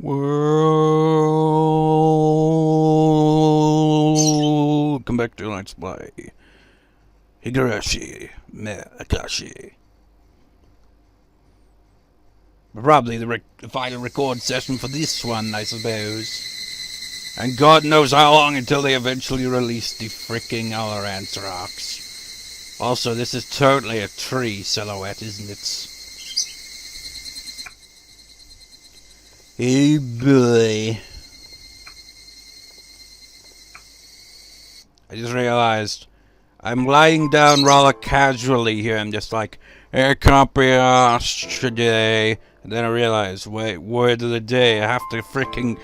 Welcome back to Let's Play Higurashi, Meakashi. Probably the final record session for this one, I suppose. And God knows how long until they eventually release the freaking other Anthrax. Also, this is totally a tree silhouette, isn't it? Hey boy. I just realized I'm lying down rather casually here. I'm just like, I can't be arsed today. And then I realized, wait, word of the day, I have to freaking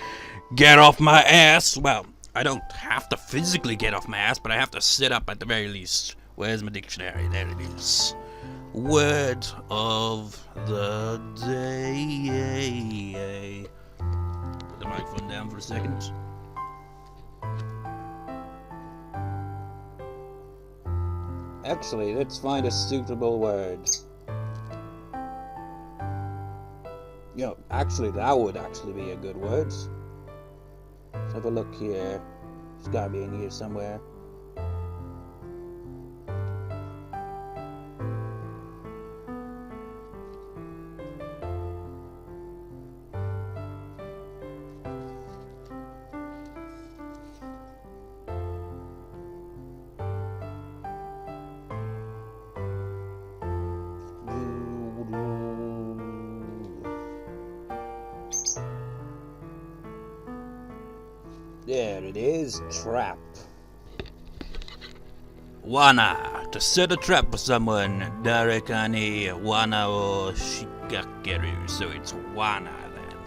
get off my ass. Well, I don't have to physically get off my ass, but I have to sit up at the very least. Where's my dictionary? There it is. Word of the day. Put the microphone down for a second. Actually, let's find a suitable word. You know, actually, that would actually be a good word. Let's have a look here. It's gotta be in here somewhere. There it is, trap. Wana, to set a trap for someone. Darekani, wana o shikakeru. So it's wana then.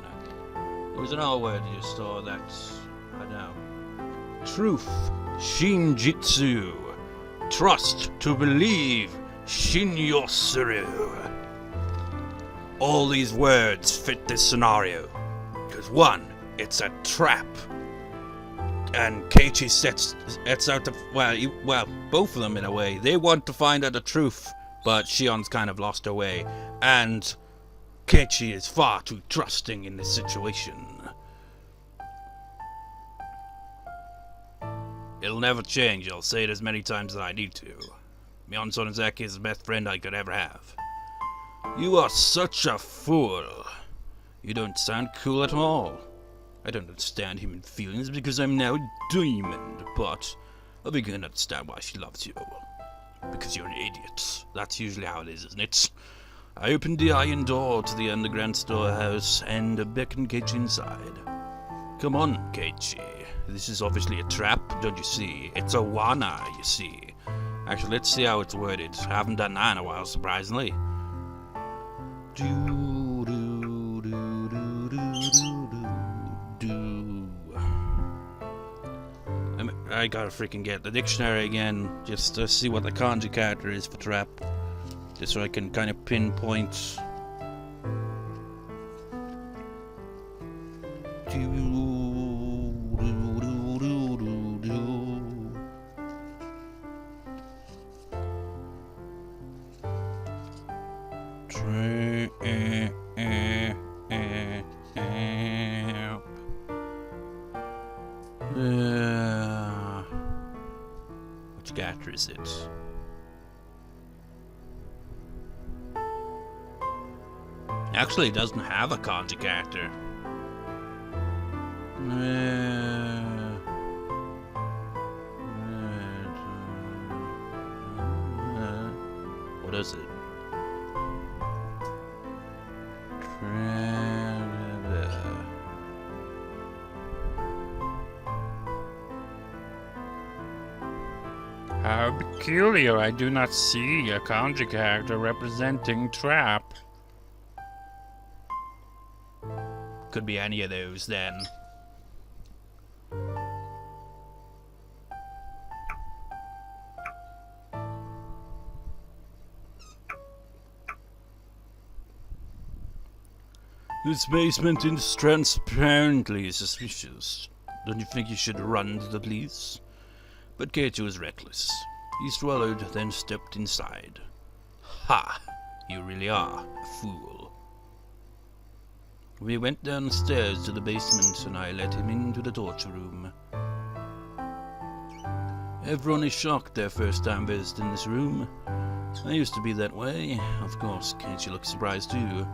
There was another word you saw that's, I don't know. Truth, shinjitsu. Trust, to believe, shinyosuru. All these words fit this scenario. Because one, it's a trap. And Keiichi sets out to, well, both of them in a way. They want to find out the truth, but Shion's kind of lost her way. And Keiichi is far too trusting in this situation. It'll never change, I'll say it as many times as I need to. Mion Sonozaki is the best friend I could ever have. You are such a fool. You don't sound cool at all. I don't understand human feelings because I'm now a diamond, but I begin to understand why she loves you. Because you're an idiot. That's usually how it is, isn't it? I opened the iron door to the underground storehouse and beckoned Keiichi inside. Come on, Keiichi. This is obviously a trap, don't you see? It's a wana, you see. Actually, let's see how it's worded. I haven't done that in a while, surprisingly. I gotta freaking get the dictionary again, just to see what the kanji character is for trap. Just so I can kind of pinpoint. Which character is it? Actually, it doesn't have a kanji character. What is it? How peculiar, I do not see a kanji character representing trap. Could be any of those then. This basement is transparently suspicious. Don't you think you should run to the police? But Keiichi was reckless. He swallowed, then stepped inside. Ha! You really are a fool. We went down the stairs to the basement and I let him into the torture room. Everyone is shocked their first time visiting this room. I used to be that way. Of course, Keiichi looked surprised too,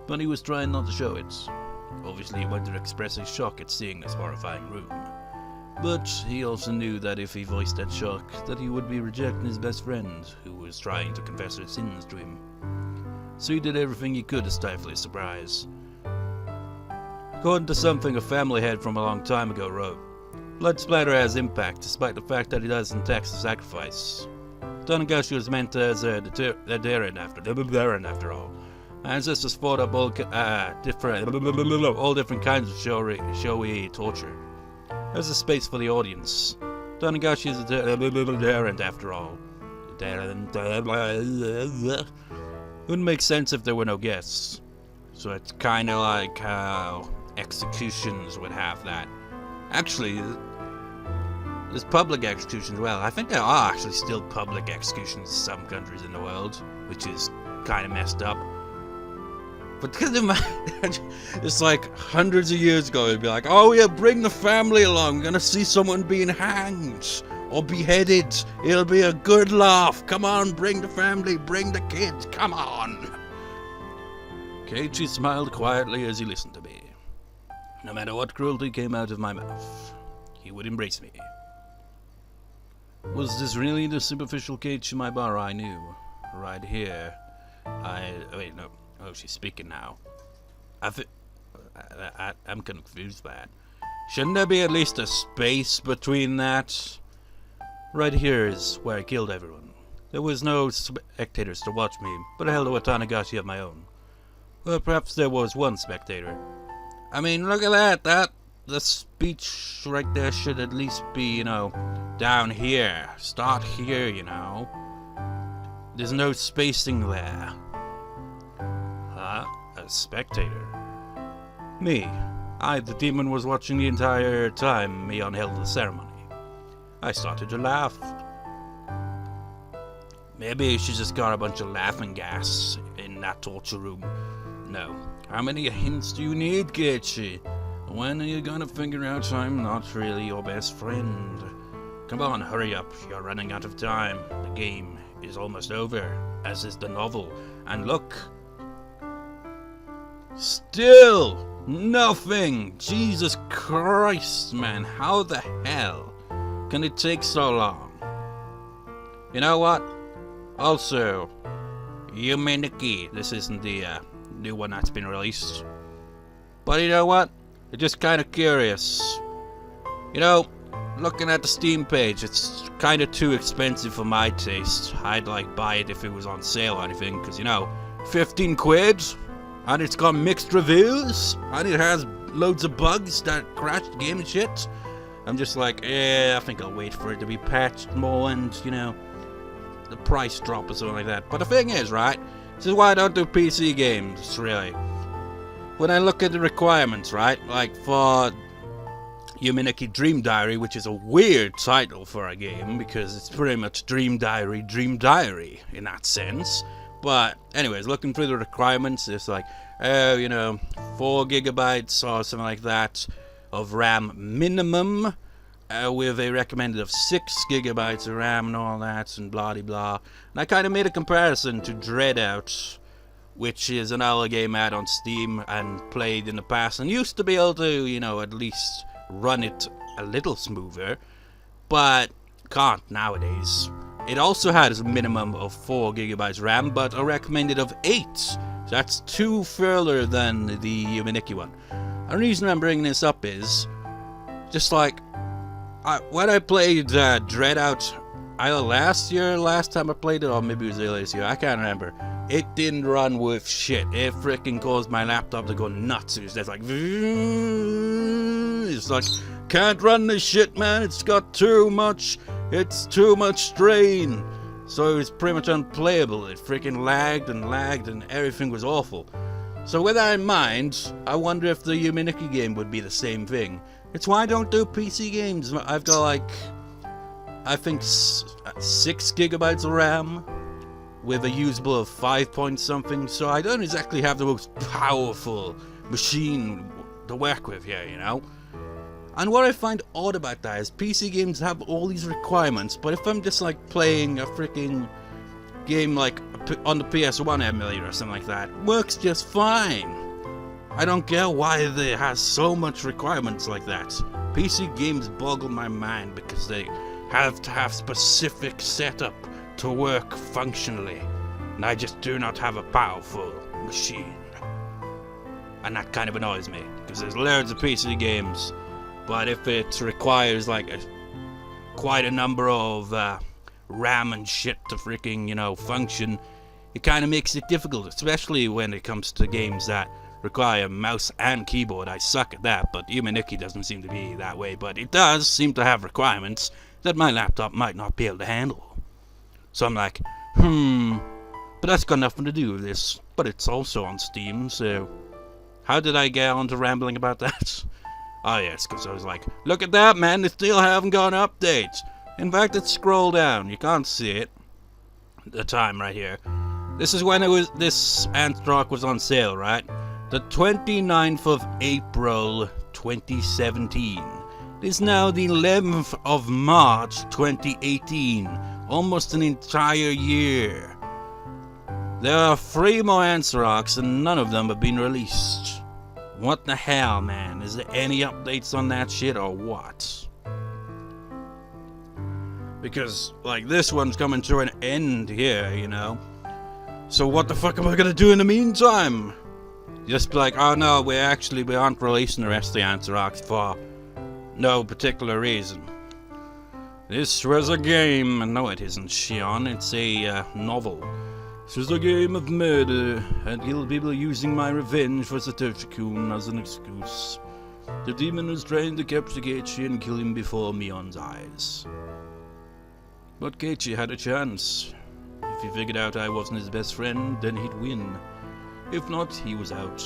but he was trying not to show it. Obviously, he wanted to express his shock at seeing this horrifying room. But he also knew that if he voiced that shock, that he would be rejecting his best friend, who was trying to confess his sins to him. So he did everything he could to stifle his surprise. According to something a family head from a long time ago wrote, blood splatter has impact, despite the fact that it doesn't tax the sacrifice. Tanagashi was meant as a deterrent after all. Ancestors fought up all different kinds of showy torture. There's a space for the audience. Tanagashi is a deterrent after all. Wouldn't make sense if there were no guests. So it's kinda like how executions would have that. Actually, there's public executions. Well, I think there are actually still public executions in some countries in the world, which is kind of messed up. But it's like hundreds of years ago, it'd be like, oh yeah, bring the family along. We're gonna see someone being hanged or beheaded. It'll be a good laugh. Come on, bring the family, bring the kids. Come on. Keiichi smiled quietly as he listened to me. No matter what cruelty came out of my mouth, he would embrace me. Was this really the superficial Keiichi Maibara I knew? Right here. Wait, no. Oh, she's speaking now. I'm confused by that. Shouldn't there be at least a space between that? Right here is where I killed everyone. There was no spectators to watch me, but I held a Tanagashi of my own. Well, perhaps there was one spectator. I mean, look at that. The speech right there should at least be, down here. Start here, There's no spacing there. Huh? A spectator? Me. The demon was watching the entire time Mion held the ceremony. I started to laugh. Maybe she just got a bunch of laughing gas in that torture room. No. How many hints do you need, Keiichi? When are you gonna figure out I'm not really your best friend? Come on, hurry up. You're running out of time. The game is almost over, as is the novel. And look. Still nothing. Jesus Christ, man. How the hell can it take so long? You know what? Also, Yumeniki. This isn't the new one that's been released. But you know what? I'm just kind of curious. Looking at the Steam page, it's kind of too expensive for my taste. I'd buy it if it was on sale or anything, because 15 quid, and it's got mixed reviews, and it has loads of bugs that crash the game and shit. I'm just like, I think I'll wait for it to be patched more and, the price drop or something like that. But the thing is, right, this is why I don't do PC games, really. When I look at the requirements, right, like for Yumeniki Dream Diary, which is a weird title for a game, because it's pretty much Dream Diary in that sense. But anyways, looking through the requirements, it's like, 4 gigabytes or something like that of RAM minimum, with a recommended of 6 gigabytes of RAM and all that, and blah de blah. And I kind of made a comparison to Dreadout, which is another game I had on Steam and played in the past, and used to be able to, at least run it a little smoother, but can't nowadays. It also has a minimum of 4 gigabytes RAM, but a recommended of 8. So that's 2 further than the Yumeniki one. And the reason I'm bringing this up is, just when I played Dreadout, either last time I played it, or maybe it was earlier this year, I can't remember. It didn't run with shit. It freaking caused my laptop to go nuts. It's like, can't run this shit, man. It's got too much strain. So it was pretty much unplayable. It freaking lagged and everything was awful. So with that in mind, I wonder if the Yumeniki game would be the same thing. It's why I don't do PC games. I've got I think 6 gigabytes of RAM with a usable of 5 point something, so I don't exactly have the most powerful machine to work with here, you know? And what I find odd about that is PC games have all these requirements, but if I'm just like playing a freaking game like on the PS1 emulator or something like that, it works just fine. I don't get why it has so much requirements like that. PC games boggle my mind because they have to have specific setup to work functionally, and I just do not have a powerful machine. And that kind of annoys me, because there's loads of PC games, but if it requires like quite a number of RAM and shit to freaking, you know, function, it kind of makes it difficult, especially when it comes to games that require mouse and keyboard. I suck at that, but Yumaniki doesn't seem to be that way, but it does seem to have requirements that my laptop might not be able to handle. So I'm like, but that's got nothing to do with this, but it's also on Steam, so how did I get on to rambling about that? Oh yes, because I was like, look at that, man, they still haven't got updates. In fact, let's scroll down, you can't see it. The time right here. This is when this Anthrock was on sale, right? The 29th of April 2017. It is now the 11th of March 2018. Almost an entire year. There are 3 more Anthrox and none of them have been released. What the hell, man? Is there any updates on that shit or what? Because, like, this one's coming to an end here, you know? So what the fuck am I gonna do in the meantime? Just be like, oh no, we aren't releasing the rest of the Anthrox for no particular reason. This was a game. No, it isn't, Shion. It's a novel. This was a game of murder. I'd kill people using my revenge for Satoshi-kun as an excuse. The demon was trying to capture Keiichi and kill him before Mion's eyes. But Keiichi had a chance. If he figured out I wasn't his best friend, then he'd win. If not, he was out.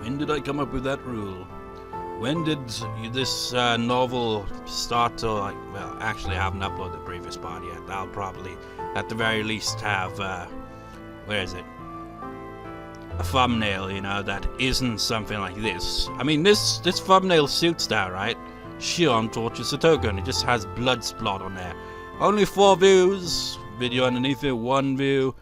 When did I come up with that rule? When did this novel start to, like, well, actually I haven't uploaded the previous part yet. I'll probably, at the very least, have, where is it? A thumbnail, you know, that isn't something like this. I mean, this thumbnail suits that, right? Shion tortures Satoko, and it just has blood splot on there. Only 4 views. Video underneath it, 1 view.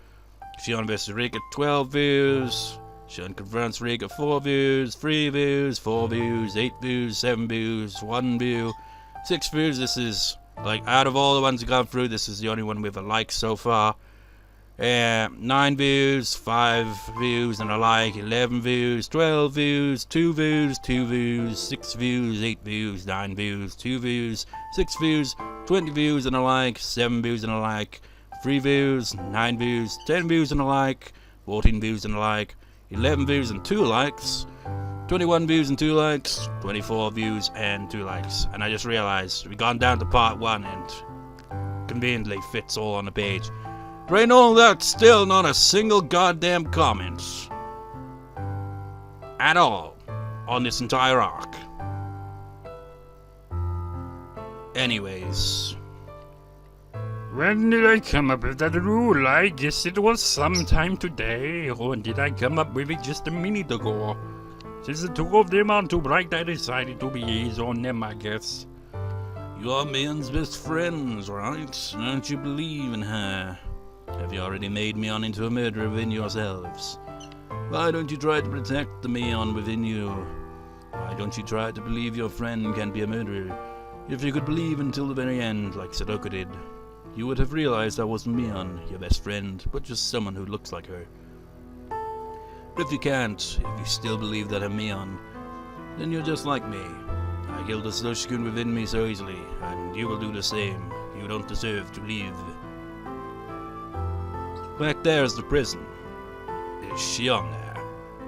Shion vs. Rika, 12 views. Shion confronts Rika, 4 views, 3 views, 4 views, 8 views, 7 views, 1 view, 6 views. This is, like, out of all the ones we've gone through, this is the only one with a like so far. 9 views, 5 views and a like, 11 views, 12 views, 2 views, 2 views, 6 views, 8 views, 9 views, 2 views, 6 views, 20 views and a like, 7 views and a like, 3 views, 9 views, 10 views and a like, 14 views and a like, 11 views and 2 likes, 21 views and 2 likes, 24 views and 2 likes. And I just realized we've gone down to part 1 and conveniently fits all on the page. But ain't all that, still not a single goddamn comment at all on this entire arc. Anyways, when did I come up with that rule? I guess it was sometime today, or did I come up with it just a minute ago? Since the 2 of them aren't too bright, I decided to be easy on them, I guess. You are Mion's best friends, right? Don't you believe in her? Have you already made Mion into a murderer within yourselves? Why don't you try to protect the Mion within you? Why don't you try to believe your friend can be a murderer? If you could believe until the very end, like Sadoko did, you would have realized I wasn't Mion, your best friend, but just someone who looks like her. But if you can't, if you still believe that I'm Mion, then you're just like me. I killed the Satoshi-kun within me so easily, and you will do the same. You don't deserve to live. Back there is the prison. There's Shion there.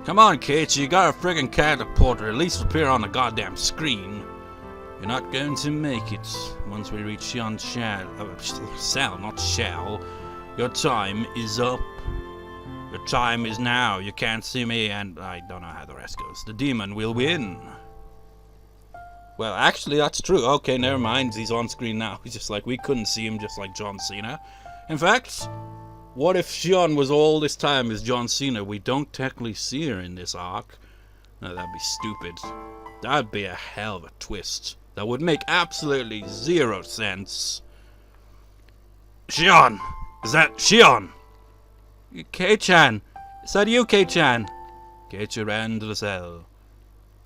Come on, Keiichi, you got a friggin' character portrait, at least appear on the goddamn screen. You're not going to make it once we reach Shion's cell, not shell. Your time is up. Your time is now. You can't see me, and I don't know how the rest goes. The demon will win. Well, actually, that's true. Okay, never mind. He's on screen now. He's just like, we couldn't see him just like John Cena. In fact, what if Shion was all this time as John Cena? We don't technically see her in this arc. No, that'd be stupid. That'd be a hell of a twist. That would make absolutely zero sense. Shion! Is that Shion? Kei-chan! Is that you, Kei-chan? Keiichi ran to the cell.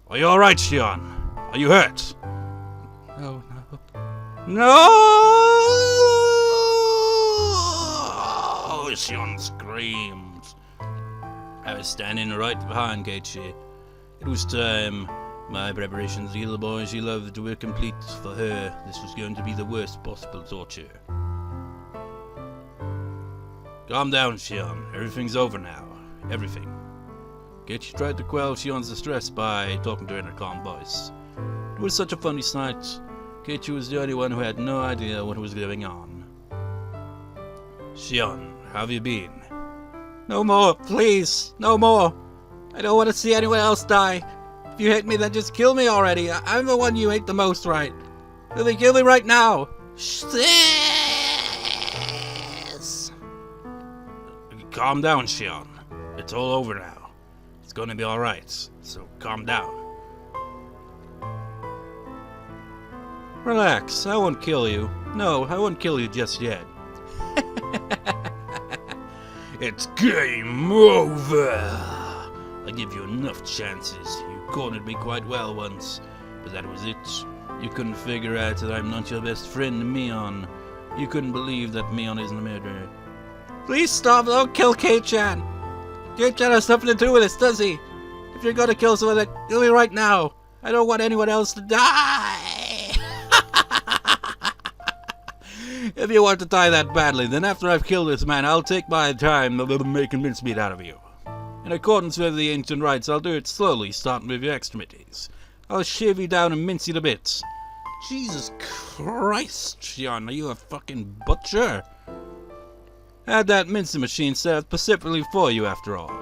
Are you alright, Shion? Are you hurt? No, no. No! Shion screamed. I was standing right behind Keiichi. It was time. My preparations to heal the boy she loved were complete. For her, this was going to be the worst possible torture. Calm down, Shion. Everything's over now. Everything. Keiichi tried to quell Shion's distress by talking to her in a calm voice. It was such a funny sight. Keiichi was the only one who had no idea what was going on. Shion, how have you been? No more, please. No more. I don't want to see anyone else die. If you hate me, then just kill me already. I'm the one you hate the most, right? Really, kill me right now. Calm down, Shion. It's all over now. It's gonna be alright, so calm down. Relax, I won't kill you. No, I won't kill you just yet. It's game over! I give you enough chances. You cornered me quite well once, but that was it. You couldn't figure out that I'm not your best friend, Mion. You couldn't believe that Mion isn't a murderer. Please stop, don't kill Kei-chan! Kei-chan has nothing to do with this, does he? If you're gonna kill someone, then kill me right now. I don't want anyone else to die! If you want to die that badly, then after I've killed this man, I'll take my time to make mincemeat out of you. In accordance with the ancient rites, I'll do it slowly, starting with your extremities. I'll shave you down and mince you to bits. Jesus Christ, Shion, are you a fucking butcher? Had that mincing machine set up specifically for you, after all.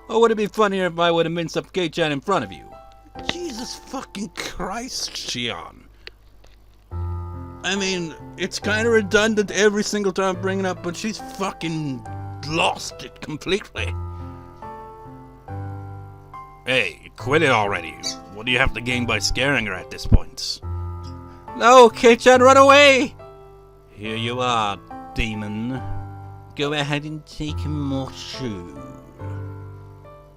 Or would it be funnier if I would have minced up Kei-chan in front of you? Jesus fucking Christ, Shion. I mean, it's kind of redundant every single time I bring it up, but she's fucking lost it completely. Hey, quit it already. What do you have to gain by scaring her at this point? No, Kei-chan, run away! Here you are, demon. Go ahead and take more food.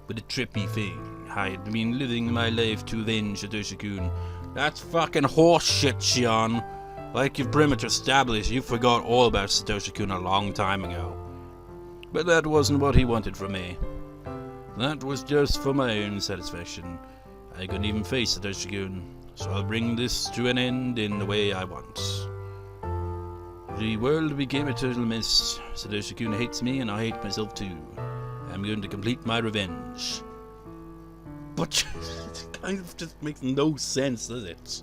But a trippy thing. I had been living my life to avenge Satoshi-kun. That's fucking horseshit, Shion. Like you've pretty much established, you forgot all about Satoshi-kun a long time ago. But that wasn't what he wanted from me. That was just for my own satisfaction. I couldn't even face Satoshi-kun, so I'll bring this to an end in the way I want. The world became a total mess. Satoshi-kun hates me, and I hate myself too. I'm going to complete my revenge. But it kind of just makes no sense, does it?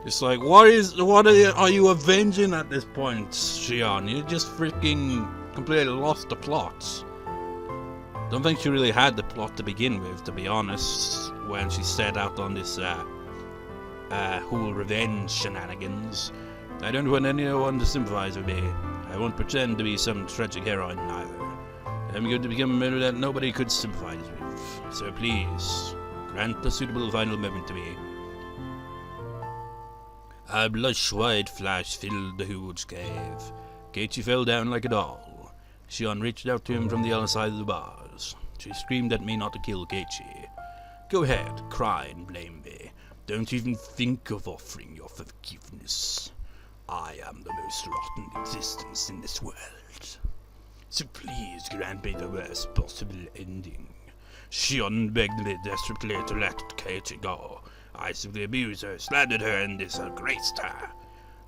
It's like, what are you avenging at this point, Shion? You just freaking completely lost the plot. Don't think she really had the plot to begin with, to be honest, when she set out on this whole revenge shenanigans. I don't want anyone to sympathize with me. I won't pretend to be some tragic heroine either. I'm going to become a murderer that nobody could sympathize with. So please, grant a suitable final moment to me. A blush-white flash filled the huge cave. Keiichi fell down like a doll. Shion reached out to him from the other side of the bars. She screamed at me not to kill Keiichi. Go ahead, cry and blame me. Don't even think of offering your forgiveness. I am the most rotten existence in this world. So please grant me the worst possible ending. Shion begged me desperately to let Keiichi go. I simply abused her, slandered her, and disgraced her.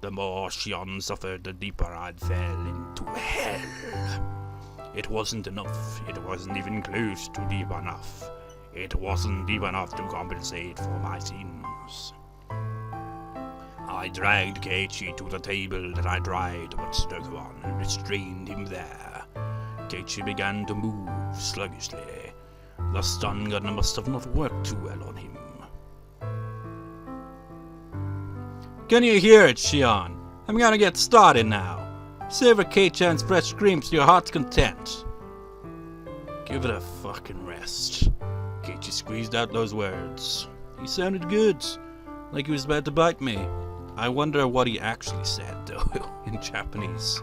The more Shion suffered, the deeper I fell into hell. It wasn't enough. It wasn't even close to deep enough. It wasn't deep enough to compensate for my sins. I dragged Keiichi to the table that I dried but stuck on and restrained him there. Keiichi began to move sluggishly. The stun gun must have not worked too well on him. Can you hear it, Shion? I'm gonna get started now. Savor Kei-chan's fresh screams to your heart's content. Give it a fucking rest. Keiichi Keiichi squeezed out those words. He sounded good, like he was about to bite me. I wonder what he actually said, though, in Japanese.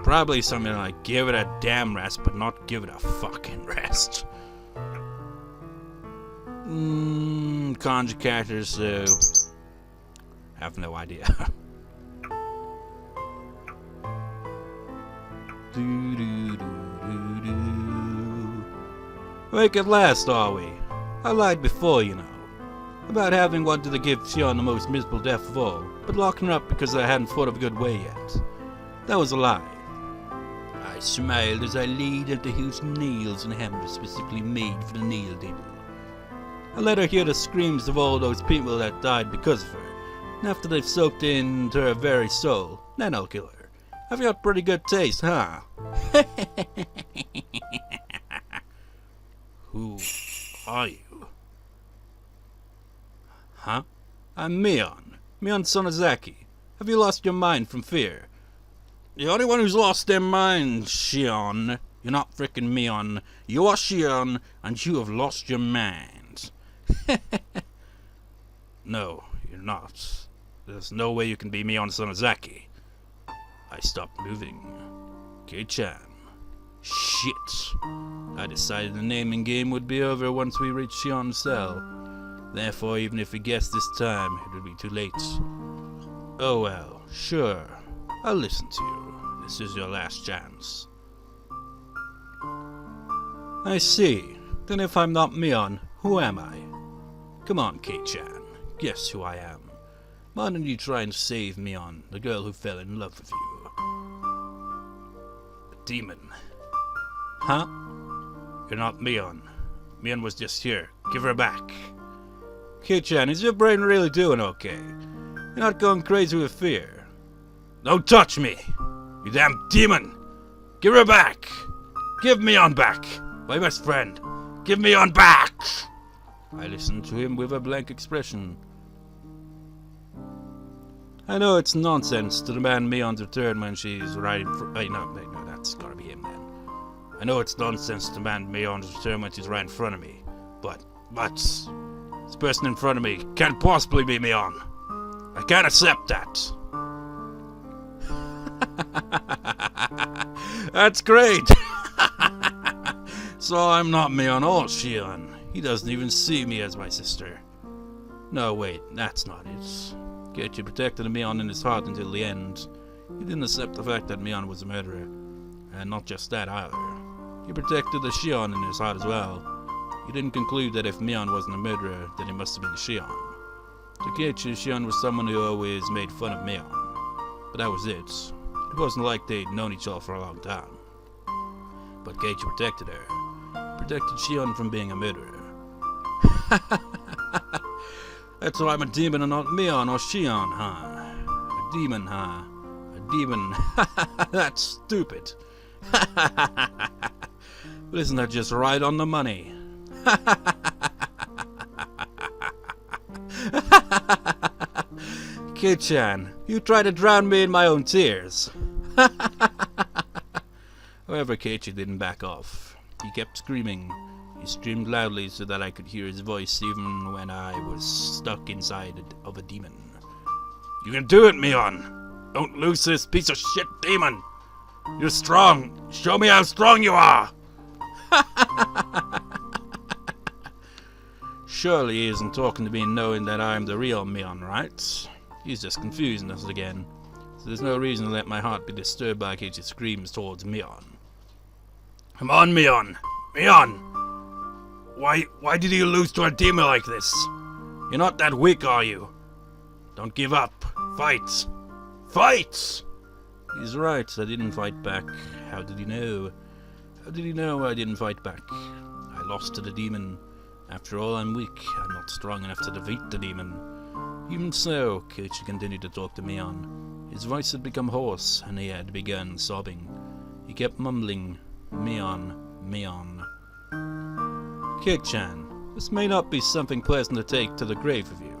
Probably something like, give it a damn rest, but not give it a fucking rest. Kanji characters, so... have no idea. Awake at last, are we? I lied before, you know. About having wanted to give Shion the most miserable death of all, but locking her up because I hadn't thought of a good way yet. That was a lie. I smiled as I leaned into his nails and hammers specifically made for the nail table. I let her hear the screams of all those people that died because of her, and after they've soaked into her very soul, then I'll kill her. I've got pretty good taste, huh? Who are you? Huh? I'm Mion. Mion Sonozaki. Have you lost your mind from fear? The only one who's lost their mind, Shion. You're not frickin' Mion. You are Shion, and you have lost your mind. No, you're not. There's no way you can be Mion Sonozaki. I stopped moving. Kei-chan. Shit. I decided the naming game would be over once we reached Shion's cell. Therefore, even if we guessed this time, it would be too late. Oh well, sure. I'll listen to you. This is your last chance. I see. Then if I'm not Mion, who am I? Come on, Kei-chan. Guess who I am. Why don't you try and save Mion, the girl who fell in love with you? A demon. Huh? You're not Mion. Mion was just here. Give her back. Kei-chan, is your brain really doing okay? You're not going crazy with fear. Don't touch me! You damn demon! Give her back! Give Mion back! My best friend! Give Mion back! I listened to him with a blank expression. I know it's nonsense to demand Mion's return when she's right in front. Wait, no, that's gotta be him then. I know it's nonsense to demand Mion's return when she's right in front of me, but this person in front of me can't possibly be Mion. I can't accept that. That's great. So I'm not Mion or Shion. He doesn't even see me as my sister. No, wait, that's not it. Keiichi protected Mion in his heart until the end. He didn't accept the fact that Mion was a murderer. And not just that either. He protected the Shion in his heart as well. He didn't conclude that if Mion wasn't a murderer, then he must have been a Shion. To Keiichi, Shion was someone who always made fun of Mion. But that was it. It wasn't like they'd known each other for a long time. But Keiichi protected her. Protected Shion from being a murderer. That's why I'm a demon and not Mion or Shion, huh? A demon, huh? A demon. That's stupid. But isn't that just right on the money? Kei-chan, you tried to drown me in my own tears. However, Keiichi didn't back off. He kept screaming. He screamed loudly so that I could hear his voice even when I was stuck inside of a demon. You can do it, Mion! Don't lose this piece of shit demon! You're strong! Show me how strong you are! Surely he isn't talking to me knowing that I'm the real Mion, right? He's just confusing us again. So there's no reason to let my heart be disturbed by Keiichi's screams towards Mion. Come on, Mion! Mion! Why did you lose to a demon like this? You're not that weak, are you? Don't give up. Fight! Fight! He's right, I didn't fight back. How did he know? How did he know I didn't fight back? I lost to the demon. After all, I'm weak. I'm not strong enough to defeat the demon. Even so, Keiichi continued to talk to Mion. His voice had become hoarse, and he had begun sobbing. He kept mumbling, Mion, Mion. Kei-chan, this may not be something pleasant to take to the grave with you.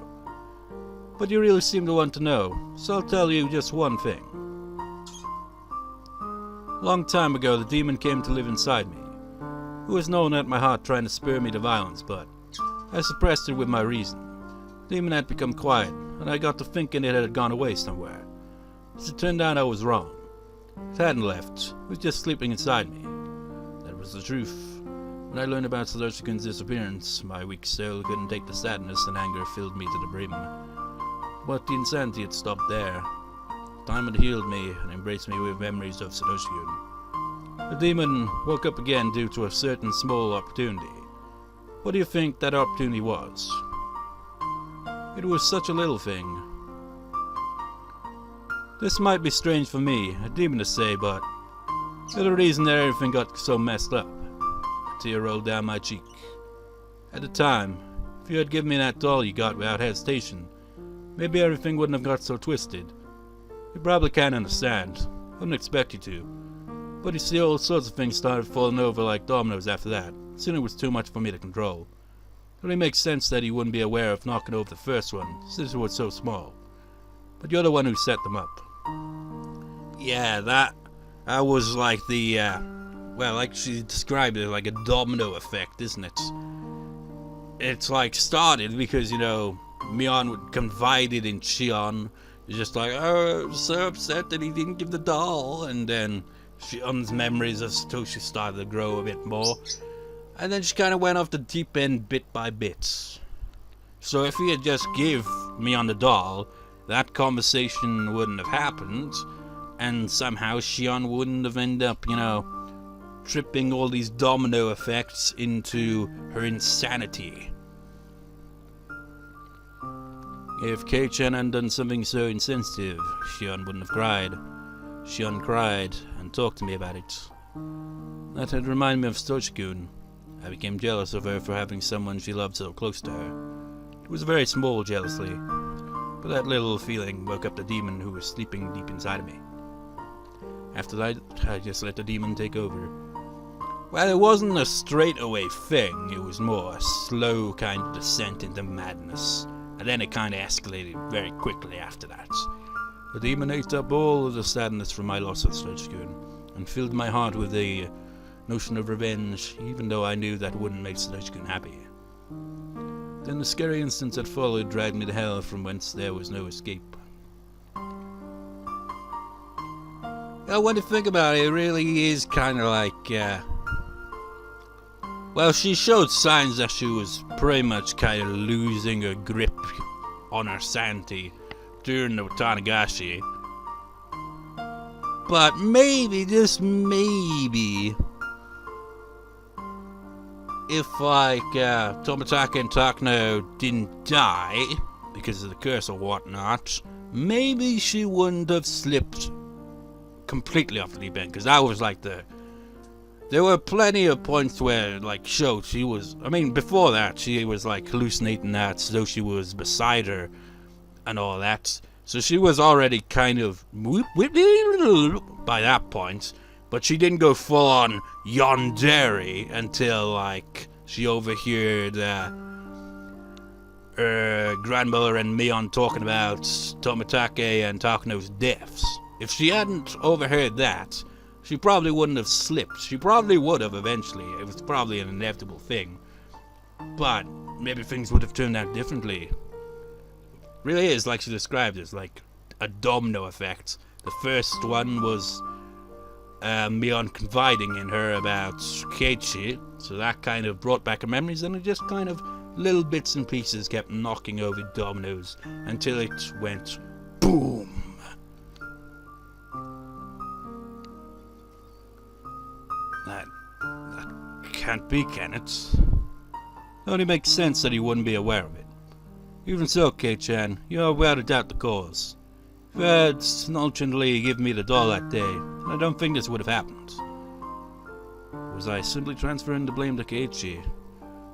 But you really seem to want to know, so I'll tell you just one thing. Long time ago, the demon came to live inside me. It was gnawing at my heart trying to spur me to violence, but I suppressed it with my reason. The demon had become quiet, and I got to thinking it had gone away somewhere. As it turned out, I was wrong. It hadn't left. It was just sleeping inside me. That was the truth. When I learned about Satoshi-kun's disappearance, my weak soul couldn't take the sadness, and anger filled me to the brim. But the insanity had stopped there. Time had healed me and embraced me with memories of Satoshi-kun. The demon woke up again due to a certain small opportunity. What do you think that opportunity was? It was such a little thing. This might be strange for me, a demon to say, but there's a reason that everything got so messed up. A tear rolled down my cheek. At the time, if you had given me that doll you got without hesitation, maybe everything wouldn't have got so twisted. You probably can't understand. I wouldn't expect you to. But you see, all sorts of things started falling over like dominoes after that. Soon it was too much for me to control. It only makes sense that he wouldn't be aware of knocking over the first one, since it was so small. But you're the one who set them up. Yeah, that was like the, well, like she described it, like a domino effect, isn't it? It's like started because, you know, Mion confided in Shion. He's just like, oh, I'm so upset that he didn't give the doll. And then Shion's memories of Satoshi started to grow a bit more. And then she kind of went off the deep end bit by bit. So if he had just give Mion the doll, that conversation wouldn't have happened. And somehow Shion wouldn't have ended up, you know, tripping all these domino effects into her insanity. If Keiichi hadn't done something so insensitive, Shion wouldn't have cried. Shion cried and talked to me about it. That had reminded me of Satoshi-kun. I became jealous of her for having someone she loved so close to her. It was very small jealousy, but that little feeling woke up the demon who was sleeping deep inside of me. After that, I just let the demon take over. Well, it wasn't a straightaway thing, it was more a slow kind of descent into madness. And then it kind of escalated very quickly after that. The demon ate up all of the sadness from my loss of Satoshi-kun, and filled my heart with the notion of revenge, even though I knew that wouldn't make Satoshi-kun happy. Then the scary instance that followed dragged me to hell from whence there was no escape. Well, when you think about it, it really is kind of like, well, she showed signs that she was pretty much kind of losing her grip on her sanity during the Tanagashi. But maybe, just maybe, if like Tomitake and Takano didn't die because of the curse or whatnot, maybe she wouldn't have slipped completely off the deep end, because that was like there were plenty of points where, like, she was, I mean, before that, she was, like, hallucinating that Satoshi was beside her and all that. So she was already kind of by that point, but she didn't go full-on yandere until, like, she overheard her grandmother and Mion talking about Tomitake and Takano's deaths. If she hadn't overheard that, she probably wouldn't have slipped. She probably would have eventually. It was probably an inevitable thing. But maybe things would have turned out differently. Really is, like she described it, like a domino effect. The first one was Mion confiding in her about Keiichi. So that kind of brought back her memories, and it just kind of little bits and pieces kept knocking over dominoes until it went boom. That can't be, can it? It only makes sense that he wouldn't be aware of it. Even so, Kei-chan, you are without a doubt the cause. If you had ultimately given me the doll that day, I don't think this would have happened. Was I simply transferring the blame to Keiichi?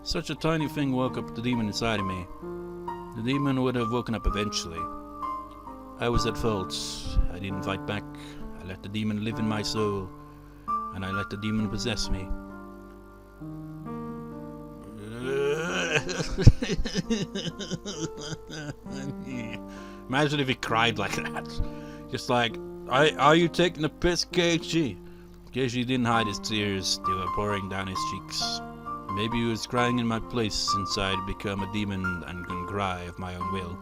Such a tiny thing woke up the demon inside of me. The demon would have woken up eventually. I was at fault. I didn't fight back. I let the demon live in my soul. And I let the demon possess me. Imagine if he cried like that. Just like, are you taking the piss, Keiichi? Keiichi didn't hide his tears, they were pouring down his cheeks. Maybe he was crying in my place since I'd become a demon and can cry of my own will.